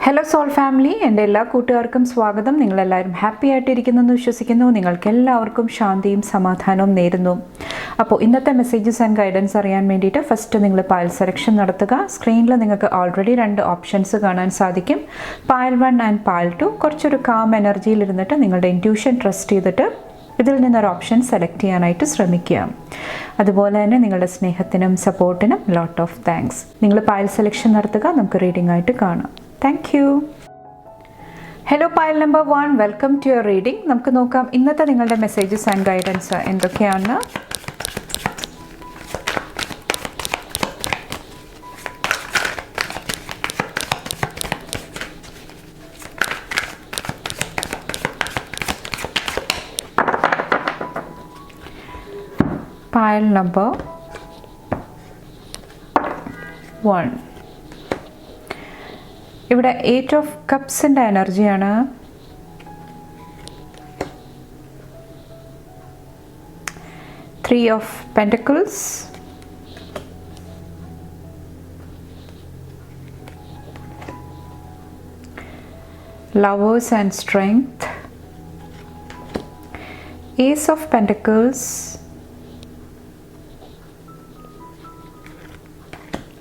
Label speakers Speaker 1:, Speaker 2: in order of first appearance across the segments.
Speaker 1: Hello soul family, എൻ്റെ എല്ലാ കൂട്ടുകാർക്കും സ്വാഗതം. നിങ്ങളെല്ലാവരും ഹാപ്പി ആയിട്ടിരിക്കുന്നെന്ന് വിശ്വസിക്കുന്നു. നിങ്ങൾക്കെല്ലാവർക്കും ശാന്തിയും സമാധാനവും നേരുന്നു. അപ്പോൾ ഇന്നത്തെ മെസ്സേജസ് ആൻഡ് ഗൈഡൻസ് അറിയാൻ വേണ്ടിയിട്ട് ഫസ്റ്റ് നിങ്ങൾ പായൽ സെലക്ഷൻ നടത്തുക. സ്ക്രീനിൽ നിങ്ങൾക്ക് ഓൾറെഡി 2 ഓപ്ഷൻസ് കാണാൻ സാധിക്കും, പായൽ 1 ആൻഡ് പായൽ 2. കുറച്ചൊരു കാം എനർജിയിൽ ഇരുന്നിട്ട് നിങ്ങളുടെ ഇൻറ്റ്യൂഷൻ ട്രസ്റ്റ് ചെയ്തിട്ട് ഇതിൽ നിന്നൊരു ഓപ്ഷൻ സെലക്ട് ചെയ്യാനായിട്ട് ശ്രമിക്കുക. അതുപോലെ തന്നെ നിങ്ങളുടെ സ്നേഹത്തിനും സപ്പോർട്ടിനും ലോട്ട് ഓഫ് താങ്ക്സ്. നിങ്ങൾ പായൽ സെലക്ഷൻ നടത്തുക, നമുക്ക് റീഡിംഗ് ആയിട്ട് കാണാം. Thank you. Hello pile number 1, welcome to your reading. നമുക്ക് നോക്കാം ഇന്നത്തെ നിങ്ങളുടെ മെസ്സേജസ് ആൻഡ് ഗൈഡൻസ് എന്തൊക്കെയാണ്. പൈൽ നമ്പർ 1, ഇവിടെ 8 ഓഫ് കപ്സിൻ്റെ എനർജിയാണ്. Three of pentacles, lovers and strength, ace of pentacles,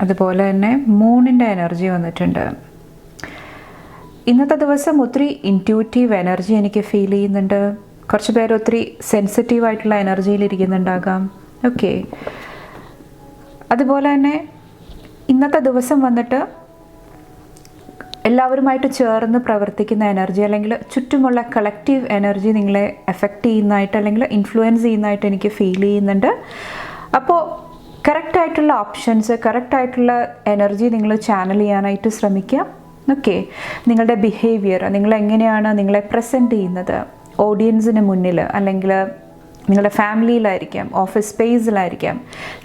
Speaker 1: അതുപോലെ തന്നെ മൂണിൻ്റെ എനർജി വന്നിട്ടുണ്ട്. ഇന്നത്തെ ദിവസം ഒത്തിരി ഇൻറ്റ്യൂട്ടീവ് എനർജി എനിക്ക് ഫീൽ ചെയ്യുന്നുണ്ട്. കുറച്ച് പേര് ഒത്തിരി സെൻസിറ്റീവായിട്ടുള്ള എനർജിയിൽ ഇരിക്കുന്നുണ്ടാകാം. ഓക്കെ, അതുപോലെ തന്നെ ഇന്നത്തെ ദിവസം വന്നിട്ട് എല്ലാവരുമായിട്ട് ചേർന്ന് പ്രവർത്തിക്കുന്ന എനർജി അല്ലെങ്കിൽ ചുറ്റുമുള്ള കളക്റ്റീവ് എനർജി നിങ്ങളെ എഫക്റ്റ് ചെയ്യുന്നതായിട്ട് അല്ലെങ്കിൽ ഇൻഫ്ലുവൻസ് ചെയ്യുന്നതായിട്ട് എനിക്ക് ഫീൽ ചെയ്യുന്നുണ്ട്. അപ്പോൾ കറക്റ്റായിട്ടുള്ള ഓപ്ഷൻസ്, കറക്റ്റായിട്ടുള്ള എനർജി നിങ്ങൾ ചാനൽ ചെയ്യാനായിട്ട് ശ്രമിക്കുക. ഓക്കെ, നിങ്ങളുടെ ബിഹേവിയർ, നിങ്ങളെങ്ങനെയാണ് നിങ്ങളെ പ്രസൻറ്റ് ചെയ്യുന്നത് ഓഡിയൻസിന് മുന്നിൽ, അല്ലെങ്കിൽ നിങ്ങളുടെ ഫാമിലിയിലായിരിക്കാം, ഓഫീസ് സ്പേസിലായിരിക്കാം,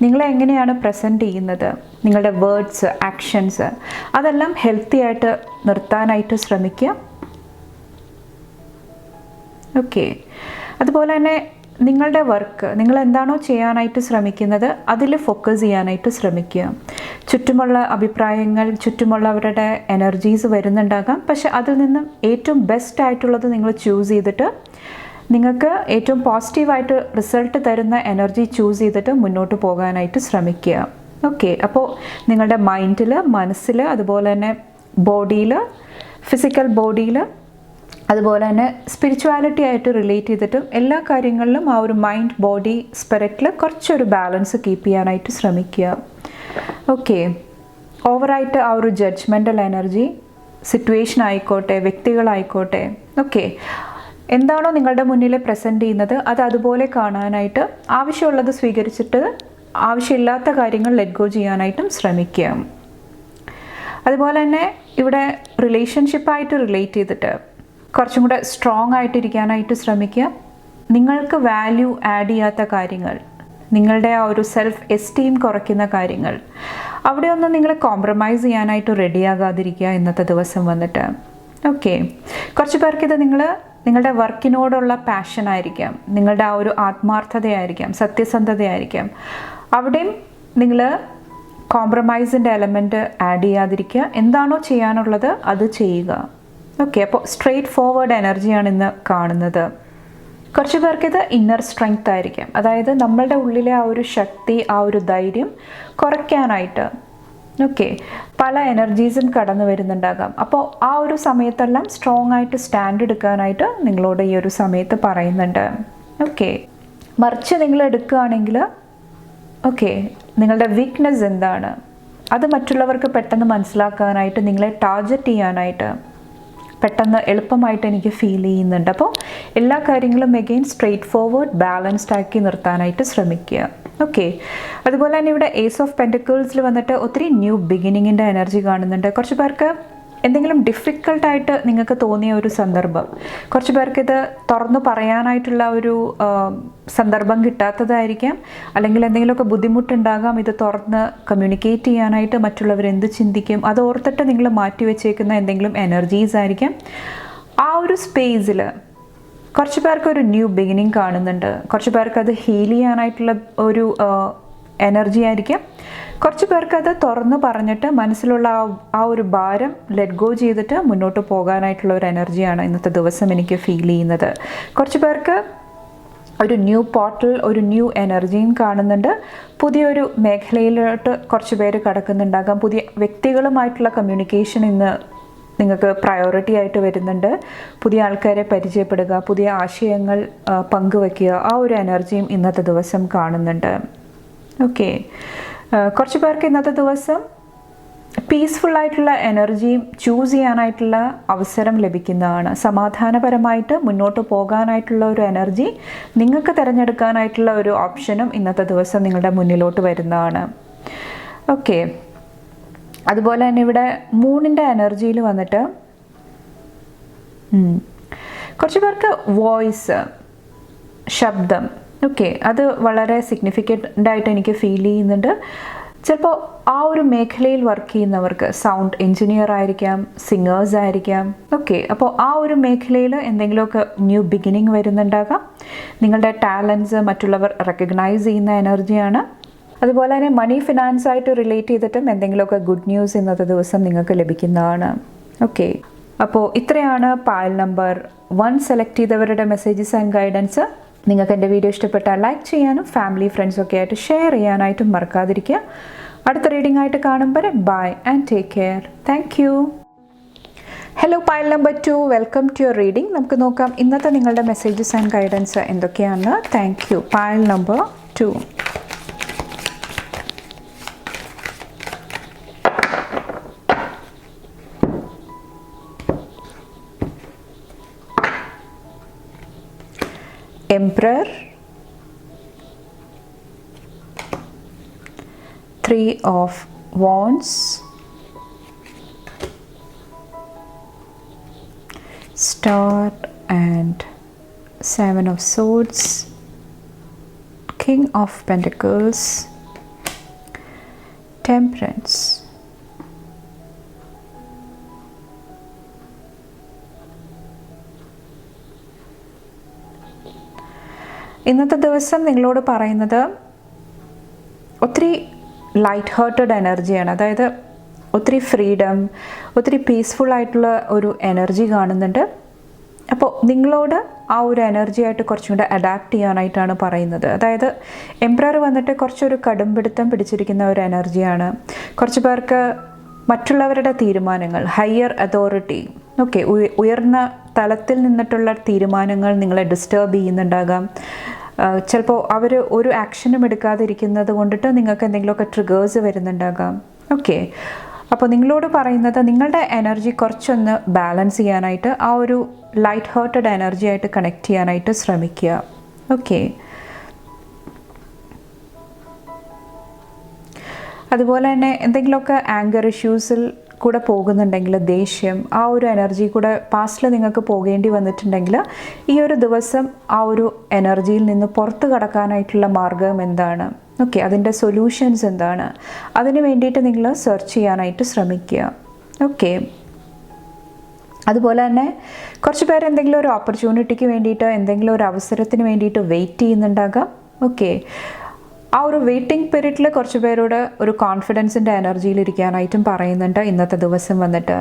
Speaker 1: നിങ്ങളെ എങ്ങനെയാണ് പ്രസൻറ്റ് ചെയ്യുന്നത്, നിങ്ങളുടെ വേർഡ്സ്, ആക്ഷൻസ്, അതെല്ലാം ഹെൽത്തി ആയിട്ട് നിർത്താനായിട്ട് ശ്രമിക്കുക. ഓക്കെ, അതുപോലെ തന്നെ നിങ്ങളുടെ വർക്ക്, നിങ്ങൾ എന്താണോ ചെയ്യാനായിട്ട് ശ്രമിക്കുന്നത് അതിൽ ഫോക്കസ് ചെയ്യാനായിട്ട് ശ്രമിക്കുക. ചുറ്റുമുള്ള അഭിപ്രായങ്ങൾ, ചുറ്റുമുള്ളവരുടെ എനർജീസ് വരുന്നുണ്ടാകാം, പക്ഷെ അതിൽ നിന്നും ഏറ്റവും ബെസ്റ്റ് ആയിട്ടുള്ളത് നിങ്ങൾ ചൂസ് ചെയ്തിട്ട് നിങ്ങൾക്ക് ഏറ്റവും പോസിറ്റീവായിട്ട് റിസൾട്ട് തരുന്ന എനർജി ചൂസ് ചെയ്തിട്ട് മുന്നോട്ട് പോകാനായിട്ട് ശ്രമിക്കുക. ഓക്കെ, അപ്പോൾ നിങ്ങളുടെ മൈൻഡിൽ, മനസ്സിൽ, അതുപോലെ തന്നെ ബോഡിയിൽ, ഫിസിക്കൽ ബോഡിയിൽ, അതുപോലെ തന്നെ സ്പിരിച്വാലിറ്റി ആയിട്ട് റിലേറ്റ് ചെയ്തിട്ടും എല്ലാ കാര്യങ്ങളിലും ആ ഒരു മൈൻഡ്, ബോഡി, സ്പിരിറ്റിൽ കുറച്ചൊരു ബാലൻസ് കീപ്പ് ചെയ്യാനായിട്ട് ശ്രമിക്കുക. ഓക്കെ, ഓവറായിട്ട് ആ ഒരു ജഡ്ജ്മെൻ്റൽ എനർജി, സിറ്റുവേഷൻ ആയിക്കോട്ടെ, വ്യക്തികളായിക്കോട്ടെ, ഓക്കെ, എന്താണോ നിങ്ങളുടെ മുന്നിൽ പ്രസൻറ്റ് ചെയ്യുന്നത് അത് അതുപോലെ കാണാനായിട്ട്, ആവശ്യമുള്ളത് സ്വീകരിച്ചിട്ട് ആവശ്യമില്ലാത്ത കാര്യങ്ങൾ ലെറ്റ് ഗോ ചെയ്യാനായിട്ടും ശ്രമിക്കുക. അതുപോലെ തന്നെ ഇവിടെ റിലേഷൻഷിപ്പായിട്ട് റിലേറ്റ് ചെയ്തിട്ട് കുറച്ചും കൂടെ സ്ട്രോങ് ആയിട്ടിരിക്കാനായിട്ട് ശ്രമിക്കുക. നിങ്ങൾക്ക് വാല്യൂ ആഡ് ചെയ്യാത്ത കാര്യങ്ങൾ, നിങ്ങളുടെ ആ ഒരു സെൽഫ് എസ്റ്റീം കുറയ്ക്കുന്ന കാര്യങ്ങൾ, അവിടെയൊന്നും നിങ്ങൾ കോംപ്രമൈസ് ചെയ്യാനായിട്ട് റെഡിയാകാതിരിക്കുക ഇന്നത്തെ ദിവസം വന്നിട്ട്. ഓക്കെ, കുറച്ച് പേർക്ക് ഇത് നിങ്ങളുടെ വർക്കിനോടുള്ള പാഷനായിരിക്കാം, നിങ്ങളുടെ ആ ഒരു ആത്മാർത്ഥതയായിരിക്കാം, സത്യസന്ധതയായിരിക്കാം. അവിടെയും നിങ്ങൾ കോംപ്രമൈസിൻ്റെ എലമെൻറ്റ് ആഡ് ചെയ്യാതിരിക്കുക. എന്താണോ ചെയ്യാനുള്ളത് അത് ചെയ്യുക. ഓക്കെ, അപ്പോൾ സ്ട്രെയിറ്റ് ഫോർവേഡ് എനർജിയാണ് ഇന്ന് കാണുന്നത്. കുറച്ച് പേർക്ക് ഇത് ഇന്നർ സ്ട്രെങ്ത് ആയിരിക്കാം, അതായത് നമ്മളുടെ ഉള്ളിലെ ആ ഒരു ശക്തി, ആ ഒരു ധൈര്യം കുറയ്ക്കാനായിട്ട് ഓക്കെ പല എനർജീസും കടന്നു വരുന്നുണ്ടാകാം. അപ്പോൾ ആ ഒരു സമയത്തെല്ലാം സ്ട്രോങ് ആയിട്ട് സ്റ്റാൻഡ് എടുക്കാനായിട്ട് നിങ്ങളോട് ഈ ഒരു സമയത്ത് പറയുന്നുണ്ട്. ഓക്കെ, മറിച്ച് നിങ്ങൾ എടുക്കുകയാണെങ്കിൽ ഓക്കെ നിങ്ങളുടെ വീക്ക്നെസ് എന്താണ് അത് മറ്റുള്ളവർക്ക് പെട്ടെന്ന് മനസ്സിലാക്കാനായിട്ട്, നിങ്ങളെ ടാർഗറ്റ് ചെയ്യാനായിട്ട് പെട്ടെന്ന് എളുപ്പമായിട്ട് എനിക്ക് ഫീൽ ചെയ്യുന്നുണ്ട്. അപ്പോൾ എല്ലാ കാര്യങ്ങളും എഗെയിൻ സ്ട്രെയിറ്റ് ഫോർവേഡ് ബാലൻസ്ഡ് ആക്കി നിർത്താനായിട്ട് ശ്രമിക്കുക. ഓക്കെ, അതുപോലെ തന്നെ ഇവിടെ ഏസ് ഓഫ് പെൻറ്റക്കിൾസിൽ വന്നിട്ട് ഒത്തിരി ന്യൂ ബിഗിനിങ്ങിൻ്റെ എനർജി കാണുന്നുണ്ട്. കുറച്ച് പേർക്ക് എന്തെങ്കിലും ഡിഫിക്കൽട്ടായിട്ട് നിങ്ങൾക്ക് തോന്നിയ ഒരു സന്ദർഭം, കുറച്ച് പേർക്ക് ഇത് തുറന്നു പറയാനായിട്ടുള്ള ഒരു സന്ദർഭം കിട്ടാത്തതായിരിക്കാം, അല്ലെങ്കിൽ എന്തെങ്കിലുമൊക്കെ ബുദ്ധിമുട്ടുണ്ടാകാം ഇത് തുറന്ന് കമ്മ്യൂണിക്കേറ്റ് ചെയ്യാനായിട്ട്. മറ്റുള്ളവർ എന്ത് ചിന്തിക്കും അത് ഓർത്തിട്ട് നിങ്ങൾ മാറ്റി വെച്ചേക്കുന്ന എന്തെങ്കിലും എനർജീസ് ആയിരിക്കാം. ആ ഒരു സ്പേസിൽ കുറച്ച് പേർക്ക് ഒരു ന്യൂ ബിഗിനിങ് കാണുന്നുണ്ട്. കുറച്ച് പേർക്ക് അത് ഹീൽ ചെയ്യാനായിട്ടുള്ള ഒരു എനർജി ആയിരിക്കും. കുറച്ച് പേർക്ക് അത് തുറന്ന് പറഞ്ഞിട്ട് മനസ്സിലുള്ള ആ ഒരു ഭാരം ലെറ്റ് ഗോ ചെയ്തിട്ട് മുന്നോട്ട് പോകാനായിട്ടുള്ള ഒരു എനർജിയാണ് ഇന്നത്തെ ദിവസം എനിക്ക് ഫീൽ ചെയ്യുന്നത്. കുറച്ച് പേർക്ക് ഒരു ന്യൂ പോർട്ടൽ, ഒരു ന്യൂ എനർജിയും കാണുന്നുണ്ട്. പുതിയൊരു മേഖലയിലോട്ട് കുറച്ച് പേര് കടക്കുന്നുണ്ടാകാം. പുതിയ വ്യക്തികളുമായിട്ടുള്ള കമ്മ്യൂണിക്കേഷൻ ഇന്ന് നിങ്ങൾക്ക് പ്രയോറിറ്റി ആയിട്ട് വരുന്നുണ്ട്. പുതിയ ആൾക്കാരെ പരിചയപ്പെടുക, പുതിയ ആശയങ്ങൾ പങ്കുവയ്ക്കുക, ആ ഒരു എനർജിയും ഇന്നത്തെ ദിവസം കാണുന്നുണ്ട്. ഓക്കെ, കുറച്ച് പേർക്ക് ഇന്നത്തെ ദിവസം പീസ്ഫുള്ളായിട്ടുള്ള എനർജിയും ചൂസ് ചെയ്യാനായിട്ടുള്ള അവസരം ലഭിക്കുന്നതാണ്. സമാധാനപരമായിട്ട് മുന്നോട്ട് പോകാനായിട്ടുള്ള ഒരു എനർജി, നിങ്ങൾക്ക് തിരഞ്ഞെടുക്കാനായിട്ടുള്ള ഒരു ഓപ്ഷനും ഇന്നത്തെ ദിവസം നിങ്ങളുടെ മുന്നിലോട്ട് വരുന്നതാണ്. ഓക്കെ, അതുപോലെ തന്നെ ഇവിടെ മൂണിൻ്റെ എനർജിയിൽ വന്നിട്ട് കുറച്ച് പേർക്ക് വോയിസ്, ശബ്ദം, ഓക്കെ, അത് വളരെ സിഗ്നിഫിക്കൻ്റ് ആയിട്ട് എനിക്ക് ഫീൽ ചെയ്യുന്നുണ്ട്. ചിലപ്പോൾ ആ ഒരു മേഖലയിൽ വർക്ക് ചെയ്യുന്നവർക്ക് സൗണ്ട് എഞ്ചിനീയർ ആയിരിക്കാം, സിംഗേഴ്സ് ആയിരിക്കാം. ഓക്കെ, അപ്പോൾ ആ ഒരു മേഖലയിൽ എന്തെങ്കിലുമൊക്കെ ന്യൂ ബിഗിനിങ് വരുന്നുണ്ടാകാം. നിങ്ങളുടെ ടാലൻസ് മറ്റുള്ളവർ റെക്കഗ്നൈസ് ചെയ്യുന്ന എനർജിയാണ്. അതുപോലെ തന്നെ മണി ഫിനാൻസ് ആയിട്ട് റിലേറ്റ് ചെയ്തിട്ടും എന്തെങ്കിലുമൊക്കെ ഗുഡ് ന്യൂസ് ഇന്നത്തെ ദിവസം നിങ്ങൾക്ക് ലഭിക്കുന്നതാണ്. ഓക്കെ, അപ്പോൾ ഇത്രയാണ് പായൽ നമ്പർ 1 സെലക്ട് ചെയ്തവരുടെ മെസ്സേജസ് ആൻഡ് ഗൈഡൻസ്. നിങ്ങൾക്ക് എൻ്റെ വീഡിയോ ഇഷ്ടപ്പെട്ടാൽ ലൈക്ക് ചെയ്യാനും ഫാമിലി ഫ്രണ്ട്സൊക്കെ ആയിട്ട് ഷെയർ ചെയ്യാനായിട്ടും മറക്കാതിരിക്കുക. അടുത്ത റീഡിംഗ് ആയിട്ട് കാണുമ്പോൾ bye and take care. Thank you. Hello pile number 2, welcome to your reading. നമുക്ക് നോക്കാം ഇന്നത്തെ നിങ്ങളുടെ മെസ്സേജസ് ആൻഡ് ഗൈഡൻസ് എന്തൊക്കെയാണ്. Thank you. Pile number 2. Emperor, 3 of Wands, Star and 7 of Swords, King of Pentacles, Temperance. ഇന്നത്തെ ദിവസം നിങ്ങളോട് പറയുന്നത് ഒത്തിരി ലൈറ്റ് ഹേർട്ടഡ് എനർജിയാണ്. അതായത് ഒത്തിരി ഫ്രീഡം, ഒത്തിരി പീസ്ഫുൾ ആയിട്ടുള്ള ഒരു എനർജി കാണുന്നുണ്ട്. അപ്പോൾ നിങ്ങളോട് ആ ഒരു എനർജി ആയിട്ട് കുറച്ചും കൂടെ അഡാപ്റ്റ് ചെയ്യാനായിട്ടാണ് പറയുന്നത്. അതായത് എംപറർ വന്നിട്ട് കുറച്ചൊരു കടുംപിടുത്തം പിടിച്ചിരിക്കുന്ന ഒരു എനർജിയാണ്. കുറച്ച് പേർക്ക് മറ്റുള്ളവരുടെ തീരുമാനങ്ങൾ, ഹയർ അതോറിറ്റി, ഓക്കെ, ഉയർന്ന തലത്തിൽ നിന്നിട്ടുള്ള തീരുമാനങ്ങൾ നിങ്ങളെ ഡിസ്റ്റർബ് ചെയ്യുന്നുണ്ടാകാം. ചിലപ്പോൾ അവർ ഒരു ആക്ഷനും എടുക്കാതിരിക്കുന്നത് കൊണ്ടിട്ട് നിങ്ങൾക്ക് എന്തെങ്കിലുമൊക്കെ ട്രിഗേഴ്സ് വരുന്നുണ്ടാകാം. ഓക്കെ, അപ്പോൾ നിങ്ങളോട് പറയുന്നത് നിങ്ങളുടെ എനർജി കുറച്ചൊന്ന് ബാലൻസ് ചെയ്യാനായിട്ട് ആ ഒരു ലൈറ്റ് ഹേർട്ടഡ് എനർജി ആയിട്ട് കണക്ട് ചെയ്യാനായിട്ട് ശ്രമിക്കുക. ഓക്കെ, അതുപോലെ തന്നെ എന്തെങ്കിലുമൊക്കെ ആങ്കർ ഇഷ്യൂസിൽ കൂടെ പോകുന്നുണ്ടെങ്കിൽ, ദേഷ്യം, ആ ഒരു എനർജി കൂടെ പാസ്റ്റിൽ നിങ്ങൾക്ക് പോകേണ്ടി വന്നിട്ടുണ്ടെങ്കിൽ ഈ ഒരു ദിവസം ആ ഒരു എനർജിയിൽ നിന്ന് പുറത്ത് കടക്കാനായിട്ടുള്ള മാർഗം എന്താണ്, ഓക്കെ, അതിൻ്റെ സൊല്യൂഷൻസ് എന്താണ്, അതിന് വേണ്ടിയിട്ട് നിങ്ങൾ സെർച്ച് ചെയ്യാനായിട്ട് ശ്രമിക്കുക. ഓക്കെ, അതുപോലെ തന്നെ കുറച്ച് പേർ എന്തെങ്കിലും ഒരു ഓപ്പർച്യൂണിറ്റിക്ക് വേണ്ടിയിട്ട്, എന്തെങ്കിലും ഒരു അവസരത്തിന് വേണ്ടിയിട്ട് വെയിറ്റ് ചെയ്യുന്നുണ്ടാകാം. ഓക്കെ, ആ ഒരു വെയിറ്റിംഗ് പീരീഡിൽ കുറച്ച് പേരോട് ഒരു കോൺഫിഡൻസിൻ്റെ എനർജിയിൽ ഇരിക്കാനായിട്ടും പറയുന്നുണ്ട് ഇന്നത്തെ ദിവസം വന്നിട്ട്.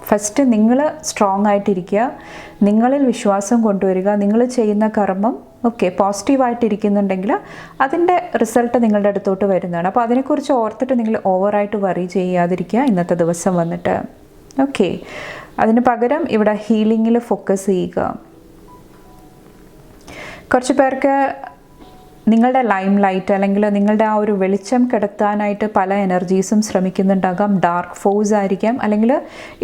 Speaker 1: ഫസ്റ്റ് നിങ്ങൾ സ്ട്രോങ് ആയിട്ടിരിക്കുക, നിങ്ങളിൽ വിശ്വാസം കൊണ്ടുവരിക. നിങ്ങൾ ചെയ്യുന്ന കർമ്മം ഓക്കെ പോസിറ്റീവായിട്ടിരിക്കുന്നുണ്ടെങ്കിൽ അതിൻ്റെ റിസൾട്ട് നിങ്ങളുടെ അടുത്തോട്ട് വരുന്നതാണ്. അപ്പോൾ അതിനെക്കുറിച്ച് ഓർത്തിട്ട് നിങ്ങൾ ഓവറായിട്ട് വറി ചെയ്യാതിരിക്കുക ഇന്നത്തെ ദിവസം വന്നിട്ട്. ഓക്കെ, അതിന് പകരം ഇവിടെ ഹീലിങ്ങിൽ ഫോക്കസ് ചെയ്യുക. കുറച്ച് പേർക്ക് നിങ്ങളുടെ ലൈം ലൈറ്റ് അല്ലെങ്കിൽ നിങ്ങളുടെ ആ ഒരു വെളിച്ചം കെടുത്താനായിട്ട് പല എനർജീസും ശ്രമിക്കുന്നുണ്ടാകാം. ഡാർക്ക് ഫോഴ്സ് ആയിരിക്കാം, അല്ലെങ്കിൽ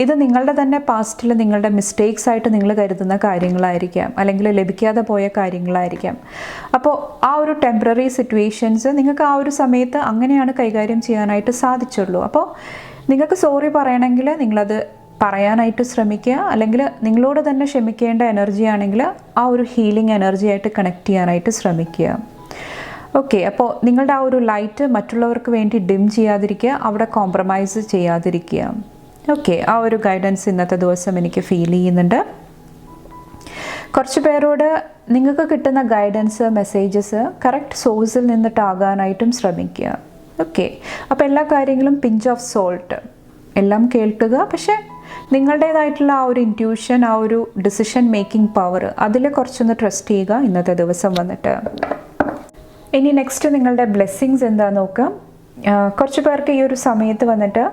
Speaker 1: ഇത് നിങ്ങളുടെ തന്നെ പാസ്റ്റിൽ നിങ്ങളുടെ മിസ്റ്റേക്സ് ആയിട്ട് നിങ്ങൾ കരുതുന്ന കാര്യങ്ങളായിരിക്കാം, അല്ലെങ്കിൽ ലഭിക്കാതെ പോയ കാര്യങ്ങളായിരിക്കാം. അപ്പോൾ ആ ഒരു ടെമ്പററി സിറ്റുവേഷൻസ് നിങ്ങൾക്ക് ആ ഒരു സമയത്ത് അങ്ങനെയാണ് കൈകാര്യം ചെയ്യാനായിട്ട് സാധിച്ചുള്ളൂ. അപ്പോൾ നിങ്ങൾക്ക് സോറി പറയണമെങ്കിൽ നിങ്ങളത് പറയാനായിട്ട് ശ്രമിക്കുക, അല്ലെങ്കിൽ നിങ്ങളോട് തന്നെ ക്ഷമിക്കേണ്ട എനർജി ആണെങ്കിൽ ആ ഒരു ഹീലിംഗ് എനർജി ആയിട്ട് കണക്ട് ചെയ്യാനായിട്ട് ശ്രമിക്കുക. ഓക്കെ, അപ്പോൾ നിങ്ങളുടെ ആ ഒരു ലൈറ്റ് മറ്റുള്ളവർക്ക് വേണ്ടി ഡിം ചെയ്യാതിരിക്കുക, അവിടെ കോംപ്രമൈസ് ചെയ്യാതിരിക്കുക. ഓക്കെ, ആ ഒരു ഗൈഡൻസ് ഇന്നത്തെ ദിവസം എനിക്ക് ഫീൽ ചെയ്യുന്നുണ്ട്. കുറച്ച് പേരോട് നിങ്ങൾക്ക് കിട്ടുന്ന ഗൈഡൻസ് മെസ്സേജസ് കറക്റ്റ് സോഴ്സിൽ നിന്നിട്ടാകാനായിട്ടും ശ്രമിക്കുക. ഓക്കെ, അപ്പോൾ എല്ലാ കാര്യങ്ങളും പിഞ്ച് ഓഫ് സോൾട്ട് എല്ലാം കേൾക്കുക. പക്ഷേ നിങ്ങളുടേതായിട്ടുള്ള ആ ഒരു ഇൻറ്റ്യൂഷൻ, ആ ഒരു ഡിസിഷൻ മേക്കിംഗ് പവർ, അതിൽ കുറച്ചൊന്ന് ട്രസ്റ്റ് ചെയ്യുക ഇന്നത്തെ ദിവസം വന്നിട്ട്. ഇനി നെക്സ്റ്റ് നിങ്ങളുടെ ബ്ലെസ്സിങ്സ് എന്താണെന്ന് നോക്കാം. കുറച്ച് പേർക്ക് ഈ ഒരു സമയത്ത് വന്നിട്ട്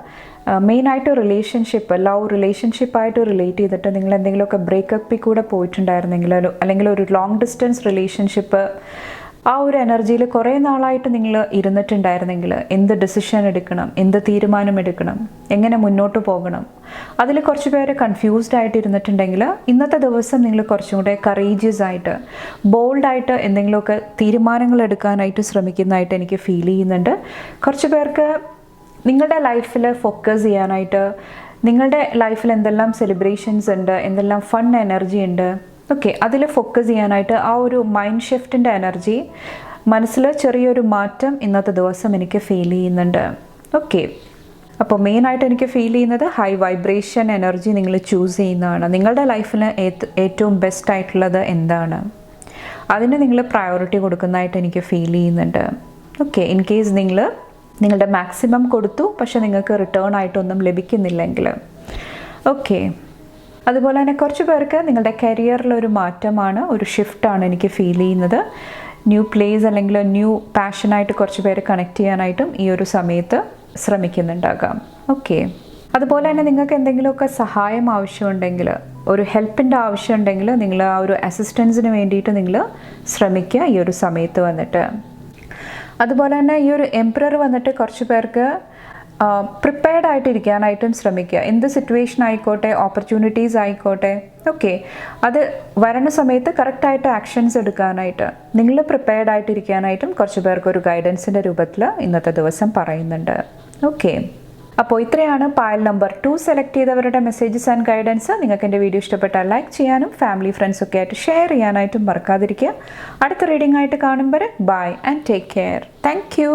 Speaker 1: മെയിനായിട്ട് റിലേഷൻഷിപ്പ്, ലവ് റിലേഷൻഷിപ്പായിട്ട് റിലേറ്റ് ചെയ്തിട്ട് നിങ്ങൾ എന്തെങ്കിലുമൊക്കെ ബ്രേക്കപ്പിൽ കൂടെ പോയിട്ടുണ്ടായിരുന്നെങ്കിൽ, അല്ലെങ്കിൽ ഒരു ലോങ് ഡിസ്റ്റൻസ് റിലേഷൻഷിപ്പ്, ആ ഒരു എനർജിയിൽ കുറേ നാളായിട്ട് നിങ്ങൾ ഇരുന്നിട്ടുണ്ടായിരുന്നെങ്കിൽ എന്ത് ഡിസിഷൻ എടുക്കണം, എന്ത് തീരുമാനം എടുക്കണം, എങ്ങനെ മുന്നോട്ട് പോകണം, അതിൽ കുറച്ച് പേര് കൺഫ്യൂസ്ഡ് ആയിട്ട് ഇരുന്നിട്ടുണ്ടെങ്കിൽ ഇന്നത്തെ ദിവസം നിങ്ങൾ കുറച്ചും കൂടെ കറേജിയസ് ആയിട്ട്, ബോൾഡായിട്ട് എന്തെങ്കിലുമൊക്കെ തീരുമാനങ്ങൾ എടുക്കാനായിട്ട് ശ്രമിക്കുന്നതായിട്ട് എനിക്ക് ഫീൽ ചെയ്യുന്നുണ്ട്. കുറച്ച് പേർക്ക് നിങ്ങളുടെ ലൈഫിൽ ഫോക്കസ് ചെയ്യാനായിട്ട്, നിങ്ങളുടെ ലൈഫിൽ എന്തെല്ലാം സെലിബ്രേഷൻസ് ഉണ്ട്, എന്തെല്ലാം ഫൺ എനർജി ഉണ്ട്, ഓക്കെ, അതിൽ ഫോക്കസ് ചെയ്യാനായിട്ട് ആ ഒരു മൈൻഡ് ഷിഫ്റ്റിൻ്റെ എനർജി, മനസ്സിൽ ചെറിയൊരു മാറ്റം ഇന്നത്തെ ദിവസം എനിക്ക് ഫീൽ ചെയ്യുന്നുണ്ട്. ഓക്കെ, അപ്പോൾ മെയിനായിട്ട് എനിക്ക് ഫീൽ ചെയ്യുന്നത് ഹൈ വൈബ്രേഷൻ എനർജി നിങ്ങൾ ചൂസ് ചെയ്യുന്നതാണ്. നിങ്ങളുടെ ലൈഫിൽ ഏറ്റവും ബെസ്റ്റ് ആയിട്ടുള്ളത് എന്താണ്, അതിന് നിങ്ങൾ പ്രയോറിറ്റി കൊടുക്കുന്നതായിട്ട് എനിക്ക് ഫീൽ ചെയ്യുന്നുണ്ട്. ഓക്കെ, ഇൻ കേസ് നിങ്ങളുടെ മാക്സിമം കൊടുത്തു പക്ഷെ നിങ്ങൾക്ക് റിട്ടേൺ ആയിട്ടൊന്നും ലഭിക്കുന്നില്ലെങ്കിൽ, ഓക്കെ. അതുപോലെ തന്നെ കുറച്ച് പേർക്ക് നിങ്ങളുടെ കരിയറിലൊരു മാറ്റമാണ്, ഒരു ഷിഫ്റ്റാണ് എനിക്ക് ഫീൽ ചെയ്യുന്നത്. ന്യൂ പ്ലേസ് അല്ലെങ്കിൽ ന്യൂ പാഷനായിട്ട് കുറച്ച് പേര് കണക്ട് ചെയ്യാനായിട്ടും ഈ ഒരു സമയത്ത് ശ്രമിക്കുന്നുണ്ടാകാം. ഓക്കെ, അതുപോലെ തന്നെ നിങ്ങൾക്ക് എന്തെങ്കിലുമൊക്കെ സഹായം ആവശ്യമുണ്ടെങ്കിൽ, ഒരു ഹെൽപ്പിൻ്റെ ആവശ്യമുണ്ടെങ്കിൽ നിങ്ങൾ ആ ഒരു അസിസ്റ്റൻസിന് വേണ്ടിയിട്ട് നിങ്ങൾ ശ്രമിക്കുക ഈ ഒരു സമയത്ത് വന്നിട്ട്. അതുപോലെ തന്നെ ഈ ഒരു എംപറർ വന്നിട്ട് കുറച്ച് പേർക്ക് പ്രിപ്പയർഡ് ആയിട്ടിരിക്കാനായിട്ടും ശ്രമിക്കുക. എന്ത് സിറ്റുവേഷൻ ആയിക്കോട്ടെ, ഓപ്പർച്യൂണിറ്റീസ് ആയിക്കോട്ടെ, ഓക്കെ, അത് വരണ സമയത്ത് കറക്റ്റായിട്ട് ആക്ഷൻസ് എടുക്കാനായിട്ട് നിങ്ങൾ പ്രിപ്പയർഡ് ആയിട്ടിരിക്കാനായിട്ടും കുറച്ച് പേർക്ക് ഒരു ഗൈഡൻസിൻ്റെ രൂപത്തിൽ ഇന്നത്തെ ദിവസം പറയുന്നുണ്ട്. ഓക്കെ, അപ്പോൾ ഇത്രയാണ് പായൽ നമ്പർ 2 സെലക്ട് ചെയ്തവരുടെ മെസ്സേജസ് ആൻഡ് ഗൈഡൻസ്. നിങ്ങൾക്ക് എൻ്റെ വീഡിയോ ഇഷ്ടപ്പെട്ടാൽ ലൈക്ക് ചെയ്യാനും ഫാമിലി ഫ്രണ്ട്സൊക്കെ ആയിട്ട് ഷെയർ ചെയ്യാനായിട്ടും മറക്കാതിരിക്കുക. അടുത്ത റീഡിംഗ് ആയിട്ട് കാണുമ്പോൾ bye and take care. Thank U.